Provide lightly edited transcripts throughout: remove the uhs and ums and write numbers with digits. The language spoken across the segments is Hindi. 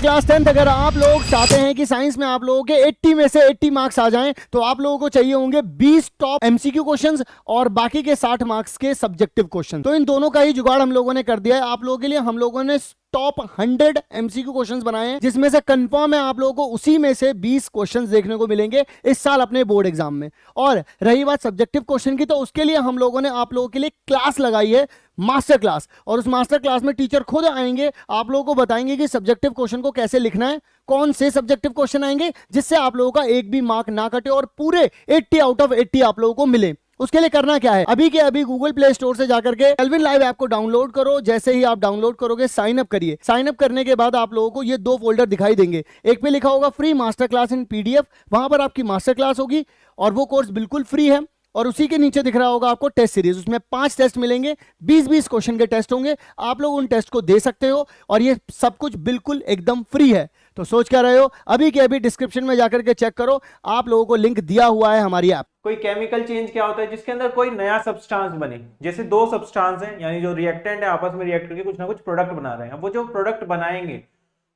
क्लास 10th अगर आप लोग चाहते हैं कि साइंस में आप लोगों के 80 में से 80 मार्क्स आ जाएं तो आप लोगों को चाहिए होंगे 20 टॉप एमसीक्यू क्वेश्चंस और बाकी के 60 मार्क्स के सब्जेक्टिव क्वेश्चन। तो इन दोनों का ही जुगाड़ हम लोगों ने कर दिया है आप लोगों के लिए। हम लोगों ने टॉप 100 एमसीक्यू क्वेश्चंस बनाए हैं जिसमें से कंफर्म है आप लोगों को उसी में से 20 क्वेश्चंस देखने को मिलेंगे इस साल अपने बोर्ड एग्जाम में। और रही बात सब्जेक्टिव क्वेश्चन की, तो उसके लिए हम लोगों ने आप लोगों के लिए क्लास लगाई है, मास्टर क्लास। और उस मास्टर क्लास में टीचर खुद आएंगे, आप लोगों को बताएंगे कि सब्जेक्टिव क्वेश्चन को कैसे लिखना है, कौन से सब्जेक्टिव क्वेश्चन आएंगे जिससे आप लोगों का एक भी मार्क ना कटे और पूरे 80 आउट ऑफ 80 आप लोगों को मिले। उसके लिए करना क्या है, अभी के अभी गूगल प्ले स्टोर से जाकर के केल्विन लाइव ऐप को डाउनलोड करो। जैसे ही आप डाउनलोड करोगे साइन अप करिए। साइन अप करने के बाद आप लोगों को ये दो फोल्डर दिखाई देंगे, एक पे लिखा होगा free master class in PDF, वहां पर आपकी मास्टर क्लास होगी और वो कोर्स बिल्कुल फ्री है। और उसी के नीचे दिख रहा होगा आपको टेस्ट सीरीज, उसमें 5 टेस्ट मिलेंगे, 20-20 क्वेश्चन के टेस्ट होंगे, आप लोग उन टेस्ट को दे सकते हो और ये सब कुछ बिल्कुल एकदम फ्री है। तो सोच क्या रहे हो, अभी के अभी डिस्क्रिप्शन में जाकर के चेक करो, आप लोगों को लिंक दिया हुआ है हमारी ऐप। कोई केमिकल चेंज क्या होता है, जिसके अंदर कोई नया सब्सटेंस बने। जैसे दो सब्सटेंस हैं, यानी जो रिएक्टेंट है आपस में रिएक्ट करके कुछ ना कुछ प्रोडक्ट बना रहे हैं। अब वो जो प्रोडक्ट बनाएंगे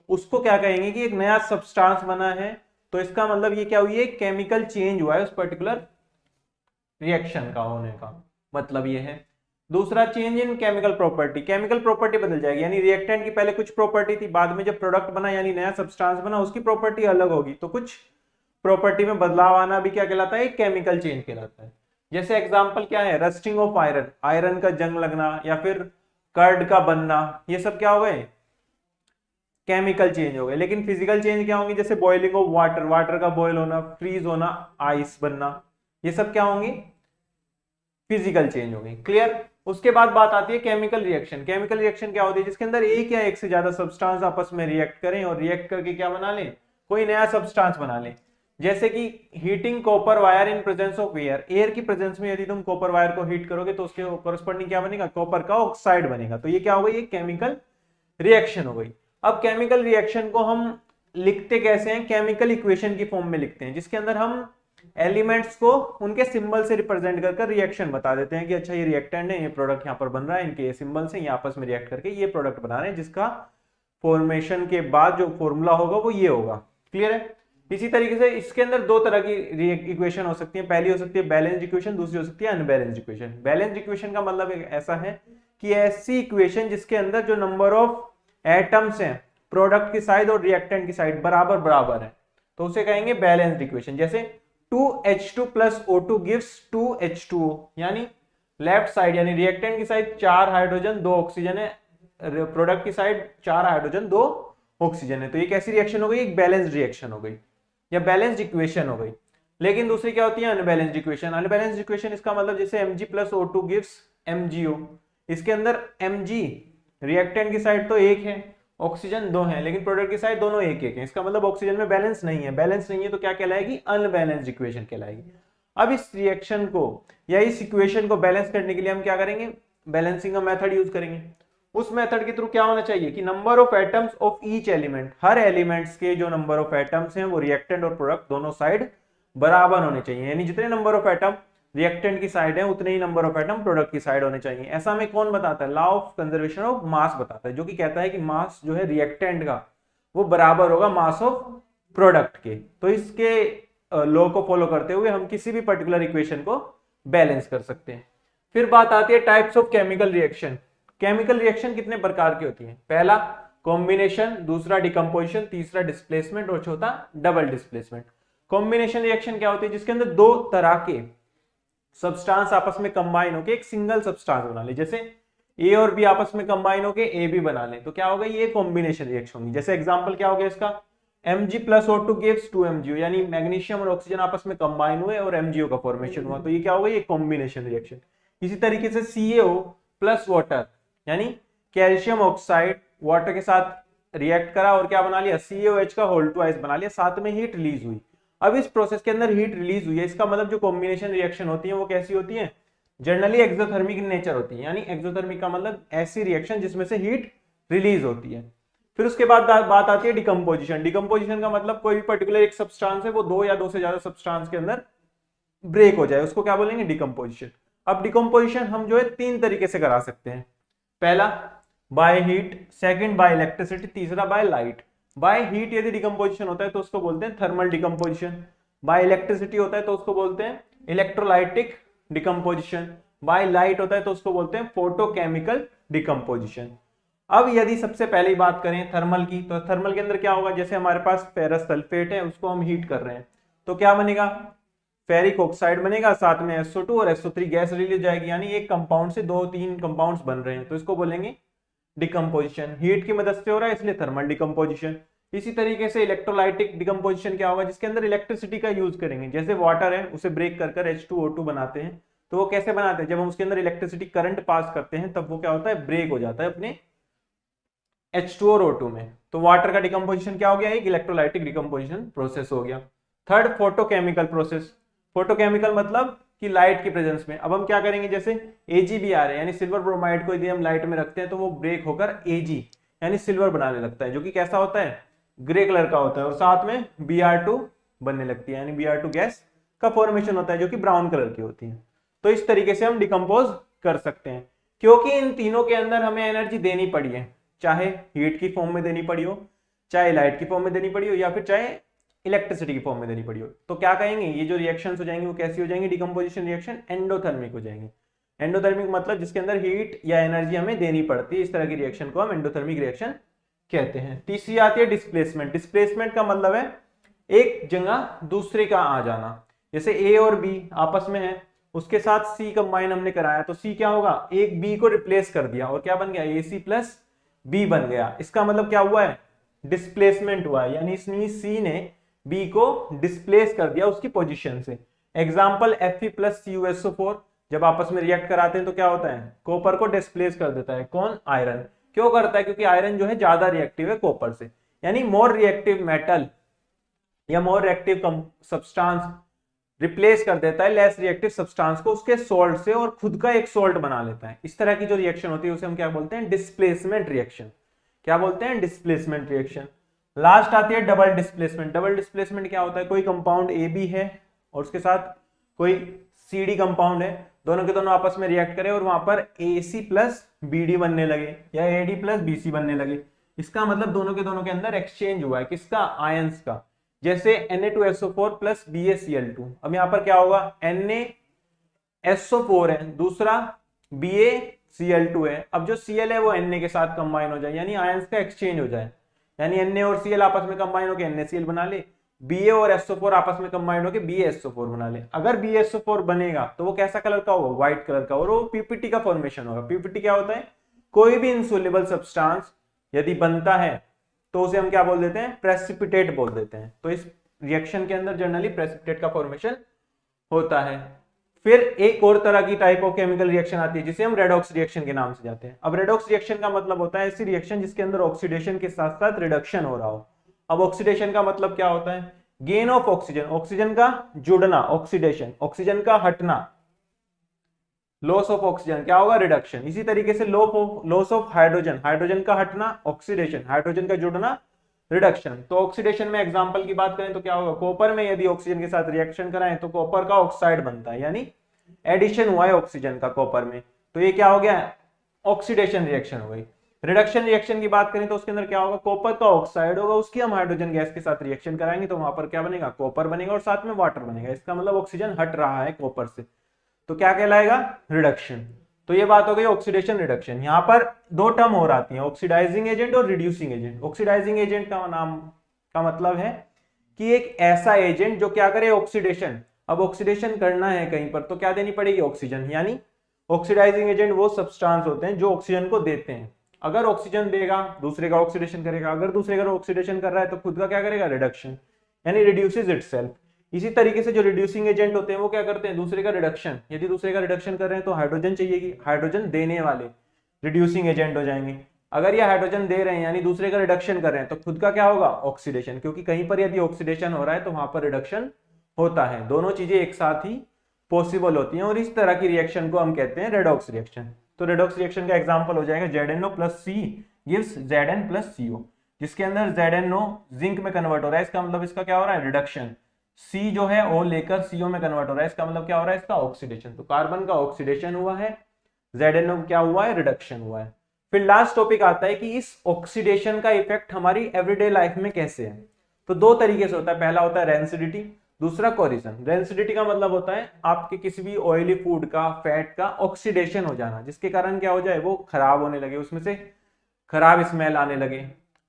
उसको क्या कहेंगे कि एक नया सब्सटेंस बना है। तो इसका मतलब ये क्या हुई है, केमिकल चेंज हुआ है उस पर्टिकुलर रिएक्शन का होने का मतलब ये है। दूसरा, change in chemical property, chemical property बदल जाएगी। यानी रिएक्टेंट की पहले कुछ प्रॉपर्टी थी, बाद में जब प्रोडक्ट बना यानी नया सब्सटेंस बना उसकी प्रॉपर्टी अलग होगी। तो कुछ प्रॉपर्टी में बदलाव आना भी क्या कहलाता है, केमिकल चेंज कहलाता है। जैसे एग्जांपल क्या है, रस्टिंग ऑफ आयरन, आयरन का जंग लगना या फिर कर्ड का बनना, ये सब क्या हो गए, केमिकल चेंज हो गए। लेकिन फिजिकल चेंज क्या होंगी, जैसे बॉइलिंग ऑफ वाटर, वाटर का बॉयल होना, फ्रीज होना, आइस बनना, ये सब क्या होंगी, फिजिकल चेंज हो गई। क्लियर। उसके बाद बात आती है केमिकल रिएक्शन। केमिकल रिएक्शन क्या होती है, जिसके अंदर एक या एक से ज्यादा सब्सटेंस आपस में रिएक्ट करें और रिएक्ट करके क्या बना लें, कोई नया सब्सटेंस बना लें। जैसे कि heating copper wire in presence of air, air की प्रेजेंस में यदि तुम कॉपर वायर को हीट करोगे तो उसके कॉरस्पॉन्डिंग क्या बनेगा, कॉपर का ऑक्साइड बनेगा। तो ये क्या हो गई, ये केमिकल रिएक्शन हो गई। अब केमिकल रिएक्शन को हम लिखते कैसे हैं, केमिकल इक्वेशन की फॉर्म में लिखते हैं, जिसके अंदर हम एलिमेंट्स को उनके सिंबल से रिप्रेजेंट कर रिएक्शन बता देते हैं कि अच्छा ये रिएक्टेंट है, ये प्रोडक्ट यहाँ पर बन रहा है, इनके ये सिंबल से ये आपस में रिएक्ट करके ये प्रोडक्ट बना रहे हैं, जिसका फॉर्मेशन के बाद जो फॉर्मूला होगा वो ये होगा। क्लियर है। इसी तरीके से इसके अंदर दो तरह की इक्वेशन हो सकती है। पहली हो सकती है बैलेंस्ड इक्वेशन, दूसरी हो सकती है अनबैलेंस्ड इक्वेशन। बैलेंस्ड इक्वेशन का मतलब ऐसा है कि ऐसी इक्वेशन जिसके अंदर जो नंबर ऑफ एटम्स हैं प्रोडक्ट की साइड और रिएक्टेंट की साइड बराबर बराबर है, तो उसे कहेंगे बैलेंस्ड इक्वेशन। जैसे 2H2 plus O2 gives 2H2O, यानी लेफ्ट साइड यानी रिएक्टेंट की साइड 4 हाइड्रोजन 2 ऑक्सीजन है, प्रोडक्ट की साइड 4 हाइड्रोजन 2 ऑक्सीजन है। तो ये कैसी रिएक्शन हो गई, एक बैलेंस्ड रिएक्शन हो गई या बैलेंस्ड इक्वेशन हो गई। लेकिन दूसरी क्या होती है, अनबैलेंस्ड इक्वेशन। अनबैलेंस्ड इक्वेशन इसका मतलब जैसे Mg plus O2 gives MgO, इसके अंदर Mg रिएक्टेंट की साइड तो एक है, ऑक्सीजन 2 है, लेकिन प्रोडक्ट की साइड दोनों एक एक है। इसका मतलब ऑक्सीजन में बैलेंस नहीं है। बैलेंस नहीं है तो क्या कहलाएगी, अनबैलेंस्ड इक्वेशन कहलाएगी। अब इस रिएक्शन को या इस इक्वेशन को बैलेंस करने के लिए हम क्या करेंगे, बैलेंसिंग का मेथड यूज करेंगे। उस मेथड के थ्रू क्या होना चाहिए कि number of atoms of each element, her elements के जो नंबर ऑफ एटम्स हैं वो रिएक्टेंट और प्रोडक्ट दोनों साइड बराबर होने चाहिए। यानी जितने नंबर ऑफ एटम रिएक्टेंट की साइड है उतने ही नंबर ऑफ एटम प्रोडक्ट की साइड होने चाहिए। ऐसा हमें कौन बताता है, law of conservation of mass बताता है, जो कि कहता है कि मास जो है रिएक्टेंट का वो बराबर होगा मास ऑफ प्रोडक्ट के। तो इसके लॉ को फॉलो करते हुए हम किसी भी पर्टिकुलर इक्वेशन को बैलेंस कर सकते हैं। फिर बात आती है types of chemical reaction. Chemical reaction कितने प्रकार की होती है, पहला कॉम्बिनेशन, दूसरा डिकम्पोजिशन, तीसरा डिस्प्लेसमेंट और चौथा डबल डिस्प्लेसमेंट। कॉम्बिनेशन रिएक्शन क्या होती है, जिसके अंदर दो तरह के सब्सटेंस आपस में कंबाइन होकर एक सिंगल सब्सटेंस बना ले। जैसे ए और बी आपस में कंबाइन होकर ए बी बना ले, तो क्या होगा, ये कॉम्बिनेशन रिएक्शन होगी। जैसे एग्जांपल क्या हो गया इसका, Mg plus O2 gives 2MgO, यानी मैग्नीशियम और ऑक्सीजन आपस में कंबाइन हुए और MgO का फॉर्मेशन हुआ, तो ये क्या होगा, ये कॉम्बिनेशन रिएक्शन। इसी तरीके से CaO प्लस वाटर, यानी कैल्शियम ऑक्साइड वाटर के साथ रिएक्ट करा और क्या बना लिया, CaOH का H2 बना लिया, साथ में हीट रिलीज हुई। अब इस प्रोसेस के अंदर हीट रिलीज हुई है, इसका मतलब जो कॉम्बिनेशन रिएक्शन होती है वो कैसी होती है, जनरली एक्सोथर्मिक नेचर होती है। यानी एक्सोथर्मिक का मतलब ऐसी रिएक्शन जिसमें से हीट रिलीज होती है। फिर उसके बाद बात आती है डिकम्पोजिशन। डिकम्पोजिशन का मतलब कोई भी पर्टिकुलर एक सब्सटेंस है वो दो या दो से ज्यादा सब्सटेंस के अंदर ब्रेक हो जाए, उसको क्या बोलेंगे, डिकम्पोजिशन। अब डिकम्पोजिशन हम जो है 3 तरीके से करा सकते हैं। पहला by heat, second by electricity, तीसरा बाय लाइट। बाय हीट यदि डिकम्पोजिशन होता है तो उसको बोलते हैं थर्मल डिकम्पोजिशन, बाय इलेक्ट्रिसिटी होता है तो उसको बोलते हैं इलेक्ट्रोलाइटिक डिकम्पोजिशन, बाय लाइट होता है तो उसको बोलते हैं फोटोकेमिकल डिकम्पोजिशन। अब यदि सबसे पहले बात करें थर्मल की, तो थर्मल के अंदर क्या होगा, जैसे हमारे पास फेरस सल्फेट है, उसको हम हीट कर रहे हैं तो क्या बनेगा, फेरिक ऑक्साइड बनेगा, साथ में SO2 और SO3 गैस रिलीज हो जाएगी, यानी एक कंपाउंड से 2-3 कंपाउंड्स बन रहे हैं, तो इसको बोलेंगे डिकम्पोजिशन। हीट की मदद से हो रहा है इसलिए थर्मल डिकम्पोजिशन। इसी तरीके से इलेक्ट्रोलाइटिक डिकम्पोजिशन क्या होगा, जिसके अंदर इलेक्ट्रिसिटी का यूज करेंगे, जैसे वाटर है उसे ब्रेक कर H2O2 बनाते हैं, तो वो कैसे बनाते हैं, जब हम उसके अंदर इलेक्ट्रिसिटी करंट पास करते हैं तब वो क्या होता है, ब्रेक हो जाता है अपने H2 और O2 में। तो वाटर का डिकम्पोजिशन क्या हो गया, एक इलेक्ट्रोलाइटिक डिकम्पोजिशन प्रोसेस हो गया। थर्ड फोटोकेमिकल प्रोसेस, फोटोकेमिकल मतलब कि लाइट की प्रेजेंस में। अब हम क्या करेंगे, जैसे AgBr है यानी सिल्वर ब्रोमाइड को यदि हम लाइट में रखते हैं तो वो ब्रेक होकर Ag यानी सिल्वर बनाने लगता है, जो कि कैसा होता है, ग्रे कलर का होता है, और साथ में Br2 बनने लगती है, यानी Br2 गैस का फॉर्मेशन होता है जो कि ब्राउन कलर की होती है। तो इस तरीके से हम डिकम्पोज कर सकते हैं, क्योंकि इन तीनों के अंदर हमें एनर्जी देनी पड़ी है, चाहे हीट की फॉर्म में देनी पड़ी हो, चाहे लाइट की फॉर्म में देनी पड़ी हो, या फिर चाहे इलेक्ट्रिसिटी की फॉर्म में देनी पड़ी हो। तो क्या कहेंगे, ये जो रिएक्शंस हो जाएंगे वो कैसी हो जाएंगी, डिकम्पोजिशन रिएक्शन एंडोथर्मिक हो जाएंगे। एंडोथर्मिक मतलब जिसके अंदर हीट या एनर्जी हमें देनी पड़ती है, इस तरह की रिएक्शन को हम एंडोथर्मिक रिएक्शन कहते हैं। तीसरी आती है डिस्प्लेसमेंट। डिस्प्लेसमेंट का मतलब है एक जगह दूसरे का आ जाना, जैसे A और B आपस में है, उसके साथ C कंबाइन हमने कराया तो C क्या होगा, एक B को रिप्लेस कर दिया और क्या बन गया, AC प्लस B बन गया। इसका मतलब क्या हुआ है, डिस्प्लेसमेंट हुआ है, यानी इसने C ने B को डिस्प्लेस कर दिया उसकी पोजीशन से। एग्जांपल Fe प्लस CuSO4 जब आपस में रिएक्ट कराते हैं तो क्या होता है, कॉपर को डिस्प्लेस कर देता है, कौन, आयरन। क्यों करता है, क्योंकि आयरन जो है ज्यादा रिएक्टिव है कॉपर से, यानी मोर रिएक्टिव मेटल या मोर रिएक्टिव सब्सटेंस रिप्लेस कर देता है लेस रिएक्टिव सब्सटेंस को उसके सोल्ट से, और खुद का एक सोल्ट बना लेता है। इस तरह की जो रिएक्शन होती है उसे हम क्या बोलते हैं, डिस्प्लेसमेंट रिएक्शन। क्या बोलते हैं, डिस्प्लेसमेंट रिएक्शन। लास्ट आती है डबल डिस्प्लेसमेंट। डबल डिस्प्लेसमेंट क्या होता है, कोई कंपाउंड AB है और उसके साथ कोई CD कंपाउंड है, दोनों के दोनों आपस में रिएक्ट करें और वहां पर AC प्लस BD बनने लगे या AD प्लस BC बनने लगे। इसका मतलब दोनों के दोनों के अंदर एक्सचेंज हुआ है, किसका, आयंस का। जैसे Na2SO4 प्लस BaCl2। अब यहां पर क्या होगा, NaSO4 है, दूसरा BaCl2 है। अब जो Cl है वो Na के साथ कंबाइन हो जाए, यानी आयंस का एक्सचेंज हो जाए, यानी Na और Cl आपस में कंबाइन होकर NaCl बना ले, Ba और SO4 आपस में कंबाइन होकर BaSO4 बना ले। अगर BaSO4 बनेगा तो वो कैसा कलर का होगा, व्हाइट कलर का, और वो PPT का फॉर्मेशन होगा। PPT क्या होता है, कोई भी इनसोल्युबल सब्सटेंस यदि बनता है तो उसे हम क्या बोल देते हैं, प्रेसिपिटेट बोल देते हैं। तो इस रिएक्शन के अंदर जनरली प्रेसिपिटेट का फॉर्मेशन होता है। फिर एक और तरह की टाइप ऑफ केमिकल रिएक्शन आती है जिसे हम रेडॉक्स रिएक्शन के नाम से जानते हैं। अब रेडॉक्स रिएक्शन का मतलब होता है ऐसी रिएक्शन जिसके अंदर ऑक्सीडेशन के साथ साथ रिडक्शन हो रहा हो। अब ऑक्सीडेशन का मतलब क्या होता है, गेन ऑफ ऑक्सीजन, ऑक्सीजन का जुड़ना, ऑक्सीडेशन, ऑक्सीजन का हटना, लॉस ऑफ ऑक्सीजन क्या होगा, रिडक्शन। इसी तरीके से लॉस ऑफ हाइड्रोजन, हाइड्रोजन का हटना, ऑक्सीडेशन, हाइड्रोजन का जुड़ना, रिडक्शन। तो ऑक्सीडेशन में एग्जांपल की बात करें तो क्या होगा, कॉपर में यदि ऑक्सीजन के साथ रिएक्शन कराएं तो कॉपर का ऑक्साइड बनता है, यानी एडिशन हुआ है ऑक्सीजन का कॉपर में, तो ये क्या हो गया, ऑक्सीडेशन रिएक्शन हो गई। रिडक्शन रिएक्शन की बात करें तो उसके अंदर क्या होगा, कॉपर का ऑक्साइड होगा, उसकी हम हाइड्रोजन गैस के साथ रिएक्शन कराएंगे तो वहां पर क्या बनेगा, कॉपर बनेगा और साथ में वाटर बनेगा। इसका मतलब ऑक्सीजन हट रहा है कॉपर से, तो क्या कहलाएगा, रिडक्शन। तो ये बात हो गई ऑक्सीडेशन रिडक्शन। यहां पर दो टर्म और आती हैं, ऑक्सीडाइजिंग एजेंट और रिड्यूसिंग एजेंट। ऑक्सीडाइजिंग एजेंट का नाम का मतलब है कि एक ऐसा एजेंट जो क्या करे, ऑक्सीडेशन। अब ऑक्सीडेशन करना है कहीं पर तो क्या देनी पड़ेगी, ऑक्सीजन। यानी ऑक्सीडाइजिंग एजेंट वो सब्सटेंस होते हैं जो ऑक्सीजन को देते हैं। अगर ऑक्सीजन देगा दूसरे का ऑक्सीडेशन करेगा, अगर दूसरे का ऑक्सीडेशन कर रहा है तो खुद का क्या करेगा, रिडक्शन, यानी रिड्यूसेस इटसेल्फ। इसी तरीके से जो रिड्यूसिंग एजेंट होते हैं वो क्या करते हैं, दूसरे का रिडक्शन। यदि दूसरे का रिडक्शन कर रहे हैं तो हाइड्रोजन चाहिएगी, हाइड्रोजन देने वाले रिड्यूसिंग एजेंट हो जाएंगे। अगर ये हाइड्रोजन दे रहे हैं यानी दूसरे का रिडक्शन कर रहे हैं तो खुद का क्या होगा, ऑक्सीडेशन, क्योंकि कहीं पर यदि ऑक्सीडेशन हो रहा है तो वहां पर रिडक्शन होता है। दोनों चीजें एक साथ ही पॉसिबल होती हैं और इस तरह की रिएक्शन को हम कहते हैं रेडॉक्स रिएक्शन। तो रेडॉक्स रिएक्शन का एग्जांपल हो जाएगा ZnO plus C gives Zn plus CO, जिसके अंदर ZnO जिंक में कन्वर्ट हो रहा है, इसका मतलब इसका क्या हो रहा है, रिडक्शन। C जो है O लेकर CO में कन्वर्ट हो रहा है, इसका मतलब क्या हो रहा है, इसका ऑक्सीडेशन। तो कार्बन का ऑक्सीडेशन हुआ है, ZnO क्या हुआ है, रिडक्शन हुआ है। फिर लास्ट टॉपिक आता है कि इस ऑक्सीडेशन का इफेक्ट हमारी एवरीडे लाइफ में कैसे है। तो दो तरीके से होता है, पहला होता है रेंसिडिटी, दूसरा कोरिजन। रेंसिडिटी का मतलब होता है आपके किसी भी ऑयली फूड का, फैट का ऑक्सीडेशन हो जाना, जिसके कारण क्या हो जाए, वो खराब होने लगे, उसमें से खराब स्मेल आने लगे,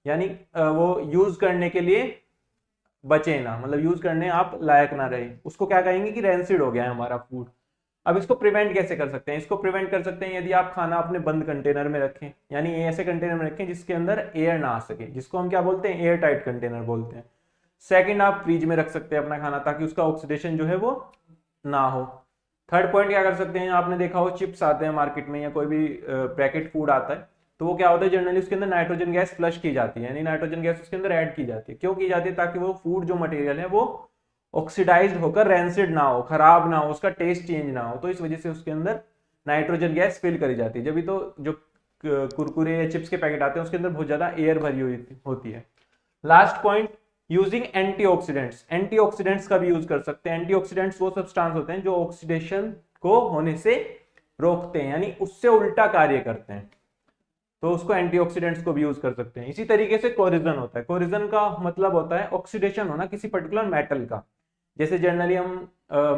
यानी वो यूज करने के लिए बचे ना, मतलब यूज करने आप लायक ना रहे, उसको क्या कहेंगे कि रेंसिड हो गया है हमारा फूड। अब इसको प्रिवेंट कैसे कर सकते हैं? इसको प्रिवेंट कर सकते हैं यदि आप खाना अपने बंद कंटेनर में रखें, यानी ऐसे कंटेनर में रखें जिसके अंदर एयर ना आ सके, जिसको हम क्या बोलते हैं, एयर टाइट कंटेनर बोलते हैं। सेकंड, आप फ्रीज में रख सकते हैं अपना खाना, ताकि उसका ऑक्सीडेशन जो है वो ना हो। थर्ड पॉइंट क्या कर सकते हैं, आपने देखा हो चिप्स आते हैं मार्केट में या कोई भी पैकेट फूड आता है, तो वो क्या होता है, जनरली उसके अंदर नाइट्रोजन गैस फ्लश की जाती है, यानी नाइट्रोजन गैस उसके अंदर ऐड की जाती है। क्यों की जाती है? ताकि वो फूड जो मटेरियल है वो ऑक्सीडाइज्ड होकर रेंसिड ना हो, खराब ना हो, उसका टेस्ट चेंज ना हो, तो इस वजह से उसके अंदर नाइट्रोजन गैस फिल करी जाती है। जब भी तो जो कुरकुरे या चिप्स के पैकेट आते हैं उसके अंदर बहुत ज्यादा एयर भरी हुई होती है। Last point, using antioxidants. Antioxidants का भी यूज कर सकते हैं। एंटीऑक्सीडेंट्स वो सब्सटेंस होते हैं जो ऑक्सीडेशन को होने से रोकते हैं, यानी उससे उल्टा कार्य करते हैं, तो उसको एंटीऑक्सीडेंट्स को भी यूज कर सकते हैं। इसी तरीके से कोरिजन होता है। कोरिजन का मतलब होता है ऑक्सीडेशन होना किसी पर्टिकुलर मेटल का। जैसे जनरली हम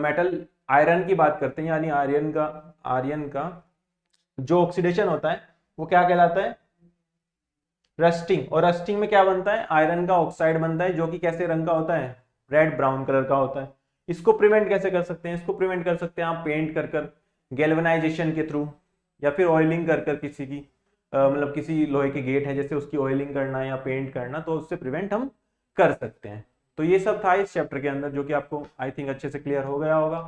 मेटल आयरन की बात करते हैं, यानी आयरन का जो ऑक्सीडेशन होता है वो क्या कहलाता है, रस्टिंग। और रस्टिंग में क्या बनता है, आयरन का ऑक्साइड बनता है, जो कि कैसे रंग का होता है, रेड ब्राउन कलर का होता है। इसको प्रिवेंट कैसे कर सकते हैं? इसको प्रिवेंट कर सकते हैं आप पेंट कर गैल्वेनाइजेशन के थ्रू, या फिर ऑयलिंग कर किसी की मतलब किसी लोहे के गेट है जैसे, उसकी ऑयलिंग करना या पेंट करना, तो उससे प्रिवेंट हम कर सकते हैं। तो ये सब था इस चैप्टर के अंदर, जो कि आपको आई थिंक अच्छे से क्लियर हो गया होगा।